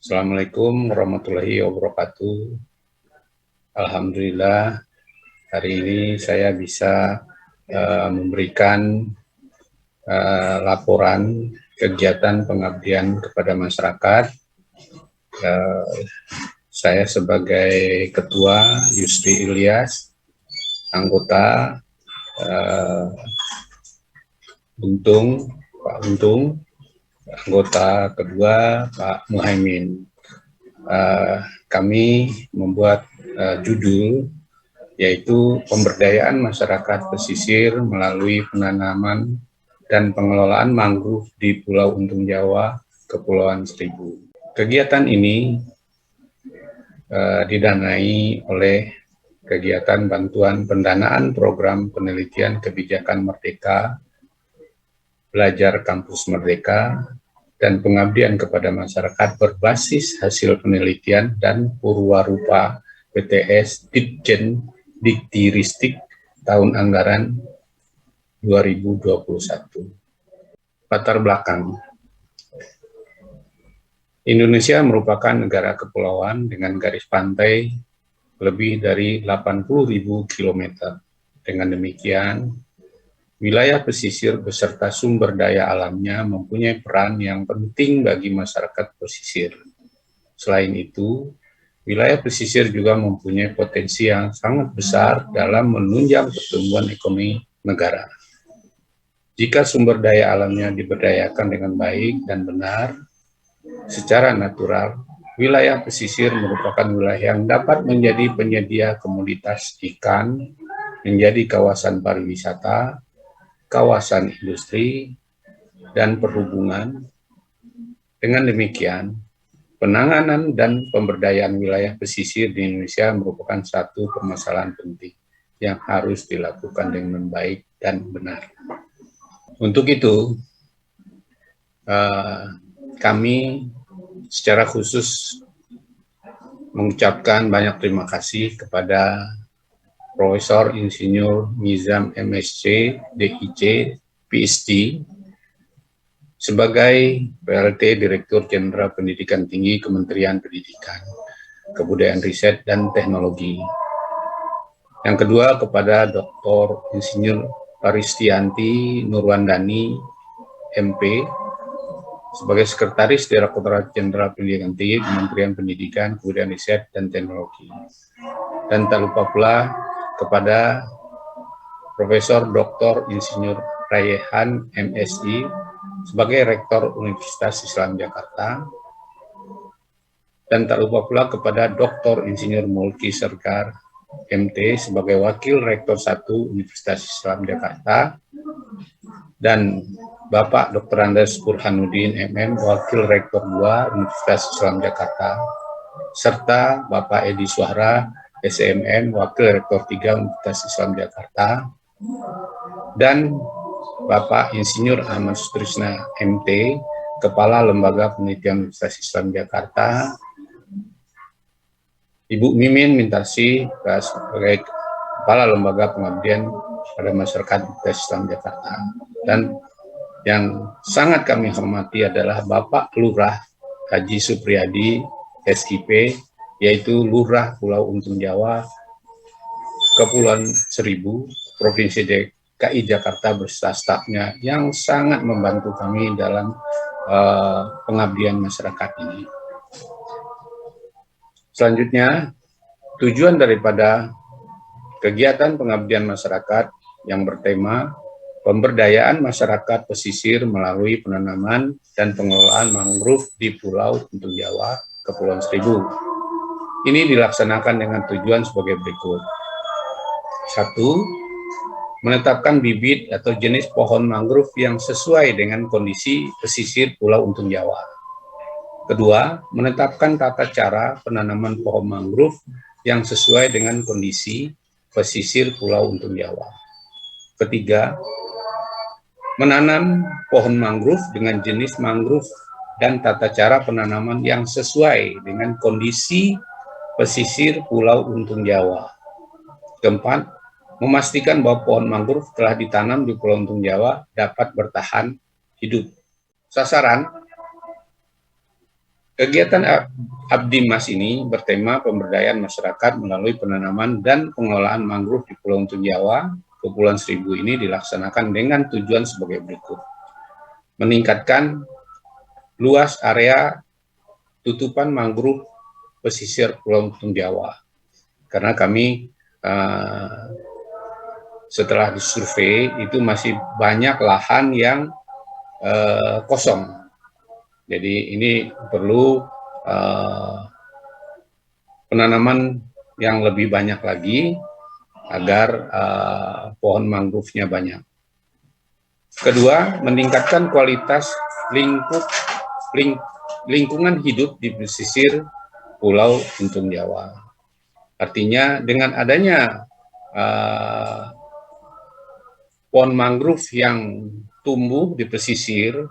Assalamualaikum warahmatullahi wabarakatuh. Alhamdulillah, hari ini saya bisa memberikan laporan kegiatan pengabdian kepada masyarakat. Saya sebagai Ketua Yusri Ilyas, anggota Pak Untung, anggota kedua Pak Muhaimin. Kami membuat judul yaitu pemberdayaan masyarakat pesisir melalui penanaman dan pengelolaan mangrove di Pulau Untung Jawa, Kepulauan Seribu. Kegiatan ini didanai oleh kegiatan bantuan pendanaan program penelitian kebijakan Merdeka, Belajar Kampus Merdeka, dan pengabdian kepada masyarakat berbasis hasil penelitian dan purwarupa PTS Ditjen Diktiristik tahun anggaran 2021. Latar belakang. Indonesia merupakan negara kepulauan dengan garis pantai lebih dari 80.000 km. Dengan demikian, wilayah pesisir beserta sumber daya alamnya mempunyai peran yang penting bagi masyarakat pesisir. Selain itu, wilayah pesisir juga mempunyai potensi yang sangat besar dalam menunjang pertumbuhan ekonomi negara. Jika sumber daya alamnya diberdayakan dengan baik dan benar, secara natural, wilayah pesisir merupakan wilayah yang dapat menjadi penyedia komoditas ikan, menjadi kawasan pariwisata, kawasan industri, dan perhubungan. Dengan demikian, penanganan dan pemberdayaan wilayah pesisir di Indonesia merupakan satu permasalahan penting yang harus dilakukan dengan baik dan benar. Untuk itu, kami secara khusus mengucapkan banyak terima kasih kepada Profesor Insinyur Nizam MSc, DIC, PhD, sebagai PLT Direktur Jenderal Pendidikan Tinggi Kementerian Pendidikan, Kebudayaan Riset dan Teknologi. Yang kedua kepada Dr. Insinyur Paristianti Nurwandani, MP, sebagai Sekretaris Direktorat Jenderal Pendidikan Tinggi Kementerian Pendidikan, Kebudayaan Riset dan Teknologi. Dan tak lupa pula kepada Profesor Dr. Insinyur Raihan MSI sebagai Rektor Universitas Islam Jakarta, dan tak lupa pula kepada Dr. Insinyur Mulki Serkar MT sebagai Wakil Rektor 1 Universitas Islam Jakarta, dan Bapak Dr. Andes Burhanuddin MM, Wakil Rektor 2 Universitas Islam Jakarta, serta Bapak Edi Suhara SMM, Wakil Rektor 3 Universitas Islam Jakarta, dan Bapak Insinyur Ahmad Sutrisna MT, Kepala Lembaga Penelitian Universitas Islam Jakarta, Ibu Mimin Mintarsi sebagai Kepala Lembaga Pengabdian pada Masyarakat Universitas Islam Jakarta. Dan yang sangat kami hormati adalah Bapak Lurah Haji Supriyadi, SIP, yaitu Lurah Pulau Untung Jawa, Kepulauan Seribu, Provinsi DKI Jakarta beserta stafnya yang sangat membantu kami dalam pengabdian masyarakat ini. Selanjutnya, tujuan daripada kegiatan pengabdian masyarakat yang bertema pemberdayaan masyarakat pesisir melalui penanaman dan pengelolaan mangrove di Pulau Untung Jawa, Kepulauan Seribu. Ini dilaksanakan dengan tujuan sebagai berikut. 1. Menetapkan bibit atau jenis pohon mangrove yang sesuai dengan kondisi pesisir Pulau Untung Jawa. Kedua, menetapkan tata cara penanaman pohon mangrove yang sesuai dengan kondisi pesisir Pulau Untung Jawa. Ketiga, menanam pohon mangrove dengan jenis mangrove dan tata cara penanaman yang sesuai dengan kondisi pesisir Pulau Untung Jawa. Keempat, memastikan bahwa pohon mangrove telah ditanam di Pulau Untung Jawa dapat bertahan hidup. Sasaran Kegiatan Abdi Mas ini bertema pemberdayaan masyarakat melalui penanaman dan pengelolaan mangrove di Pulau Untung Jawa, Kepulauan Seribu ini dilaksanakan dengan tujuan sebagai berikut. Meningkatkan luas area tutupan mangrove pesisir Pulau Untung Jawa. Karena kami setelah disurvei itu masih banyak lahan yang kosong. Jadi ini perlu penanaman yang lebih banyak lagi agar pohon mangrove-nya banyak. Kedua, meningkatkan kualitas lingkungan hidup di pesisir Pulau Untung Jawa. Artinya dengan adanya pohon mangrove yang tumbuh di pesisir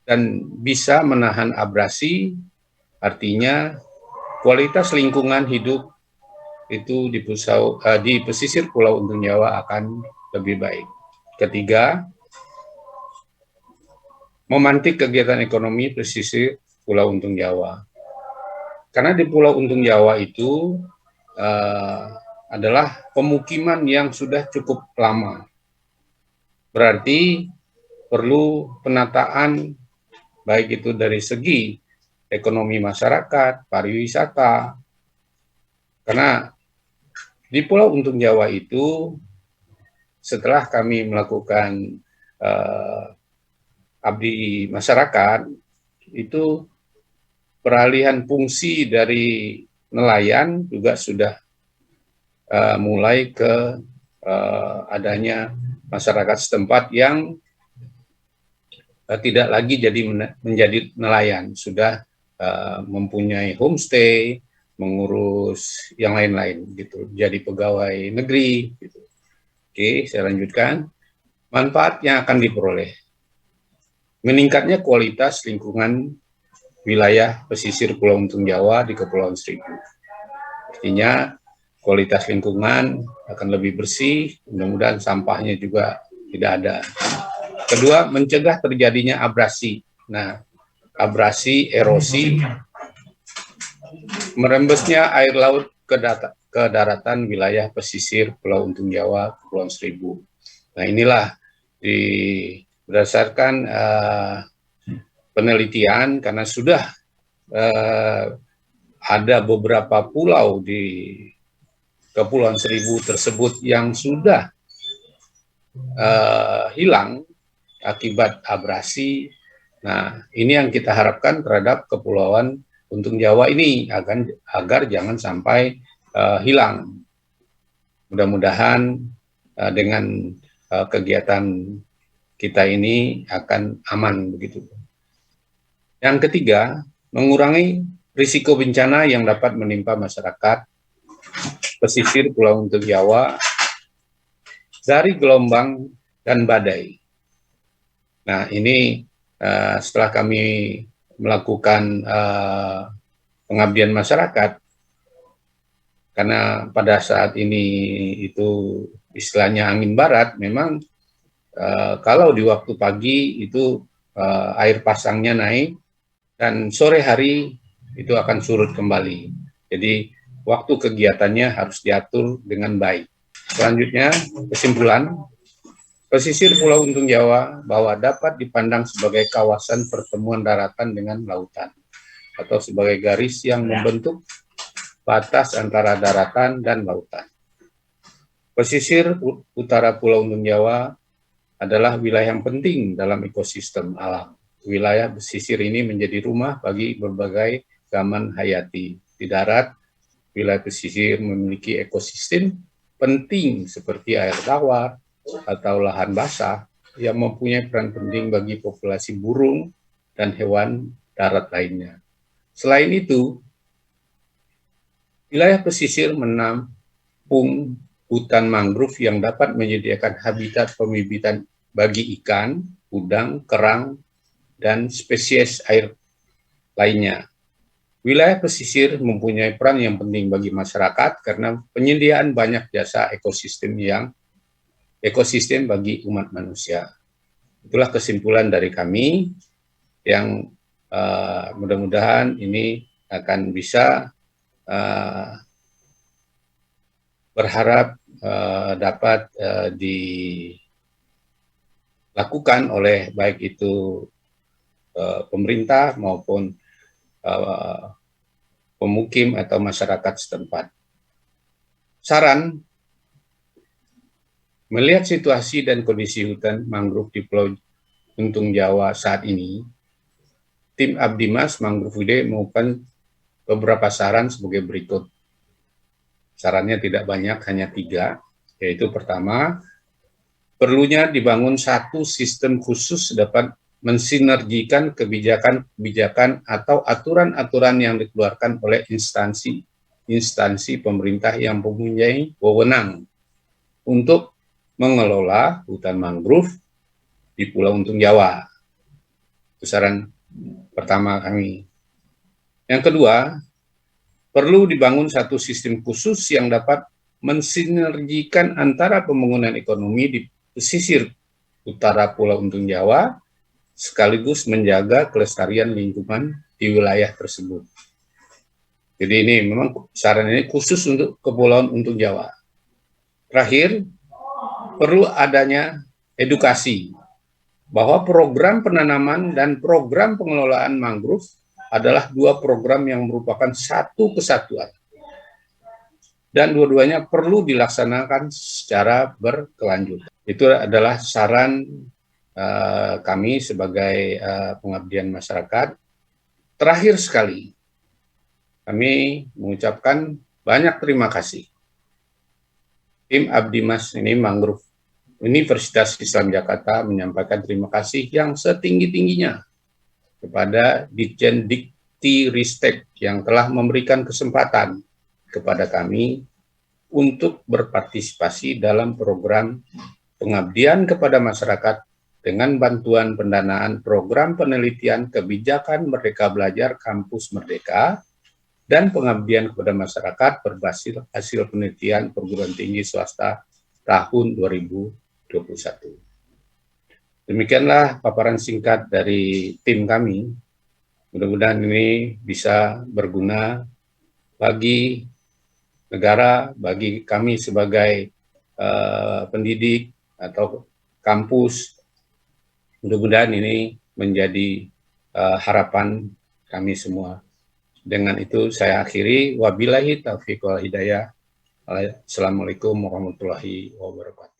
dan bisa menahan abrasi, artinya kualitas lingkungan hidup itu di pesisir Pulau Untung Jawa akan lebih baik. Ketiga, memantik kegiatan ekonomi pesisir Pulau Untung Jawa. Karena di Pulau Untung Jawa itu adalah pemukiman yang sudah cukup lama. Berarti perlu penataan baik itu dari segi ekonomi masyarakat, pariwisata. Karena di Pulau Untung Jawa itu setelah kami melakukan abdi masyarakat, itu peralihan fungsi dari nelayan juga sudah mulai ke adanya masyarakat setempat yang tidak lagi menjadi nelayan, sudah mempunyai homestay, mengurus yang lain-lain gitu, jadi pegawai negeri gitu. Oke, saya lanjutkan. Manfaat yang akan diperoleh: meningkatnya kualitas lingkungan wilayah pesisir Pulau Untung Jawa di Kepulauan Seribu. Artinya kualitas lingkungan akan lebih bersih, mudah-mudahan sampahnya juga tidak ada. Kedua, mencegah terjadinya abrasi. Nah, abrasi, erosi, merembesnya air laut ke daratan wilayah pesisir Pulau Untung Jawa, Kepulauan Seribu. Nah, inilah berdasarkan penelitian, karena sudah ada beberapa pulau di Kepulauan Seribu tersebut yang sudah hilang akibat abrasi. Nah, ini yang kita harapkan terhadap Kepulauan Untung Jawa ini agar jangan sampai hilang. Mudah-mudahan dengan kegiatan kita ini akan aman begitu. Yang ketiga, mengurangi risiko bencana yang dapat menimpa masyarakat pesisir Pulau Untung Jawa dari gelombang dan badai. Nah, ini setelah kami melakukan pengabdian masyarakat, karena pada saat ini itu istilahnya angin barat, memang kalau di waktu pagi itu air pasangnya naik, dan sore hari itu akan surut kembali. Jadi waktu kegiatannya harus diatur dengan baik. Selanjutnya, kesimpulan, pesisir Pulau Untung Jawa bahwa dapat dipandang sebagai kawasan pertemuan daratan dengan lautan, atau sebagai garis yang membentuk batas antara daratan dan lautan. Pesisir utara Pulau Untung Jawa adalah wilayah yang penting dalam ekosistem alam. Wilayah pesisir ini menjadi rumah bagi berbagai gaman hayati. Di darat, wilayah pesisir memiliki ekosistem penting seperti air tawar atau lahan basah yang mempunyai peran penting bagi populasi burung dan hewan darat lainnya. Selain itu, wilayah pesisir menampung hutan mangrove yang dapat menyediakan habitat pembibitan bagi ikan, udang, kerang, dan spesies air lainnya. Wilayah pesisir mempunyai peran yang penting bagi masyarakat karena penyediaan banyak jasa ekosistem bagi umat manusia. Itulah kesimpulan dari kami yang Mudah-mudahan ini akan bisa berharap dapat dilakukan oleh baik itu pemerintah maupun pemukim atau masyarakat setempat. Saran, melihat situasi dan kondisi hutan mangrove di Pulau Untung Jawa saat ini, tim Abdimas Mangrove UID melakukan beberapa saran sebagai berikut. Sarannya tidak banyak, hanya 3, yaitu pertama, perlunya dibangun satu sistem khusus dapat mensinergikan kebijakan-kebijakan atau aturan-aturan yang dikeluarkan oleh instansi pemerintah yang mempunyai wewenang untuk mengelola hutan mangrove di Pulau Untung Jawa. Itu saran pertama kami. Yang kedua, perlu dibangun satu sistem khusus yang dapat mensinergikan antara pembangunan ekonomi di pesisir utara Pulau Untung Jawa sekaligus menjaga kelestarian lingkungan di wilayah tersebut. Jadi ini memang saran ini khusus untuk Kepulauan Untung Jawa. Terakhir, perlu adanya edukasi bahwa program penanaman dan program pengelolaan mangrove adalah 2 program yang merupakan satu kesatuan. Dan dua-duanya perlu dilaksanakan secara berkelanjutan. Itu adalah saran kami sebagai pengabdian masyarakat. Terakhir sekali, kami mengucapkan banyak terima kasih. Tim Abdimas ini Mangrove Universitas Islam Jakarta menyampaikan terima kasih yang setinggi-tingginya kepada Ditjen Dikti-Ristek yang telah memberikan kesempatan kepada kami untuk berpartisipasi dalam program pengabdian kepada masyarakat dengan bantuan pendanaan program penelitian kebijakan Merdeka Belajar Kampus Merdeka dan pengabdian kepada masyarakat berbasis hasil penelitian perguruan tinggi swasta tahun 2021. Demikianlah paparan singkat dari tim kami. Mudah-mudahan ini bisa berguna bagi negara, bagi kami sebagai pendidik atau kampus. Mudah-mudahan ini menjadi harapan kami semua. Dengan itu saya akhiri. Wabillahi taufiq wal hidayah. Assalamualaikum warahmatullahi wabarakatuh.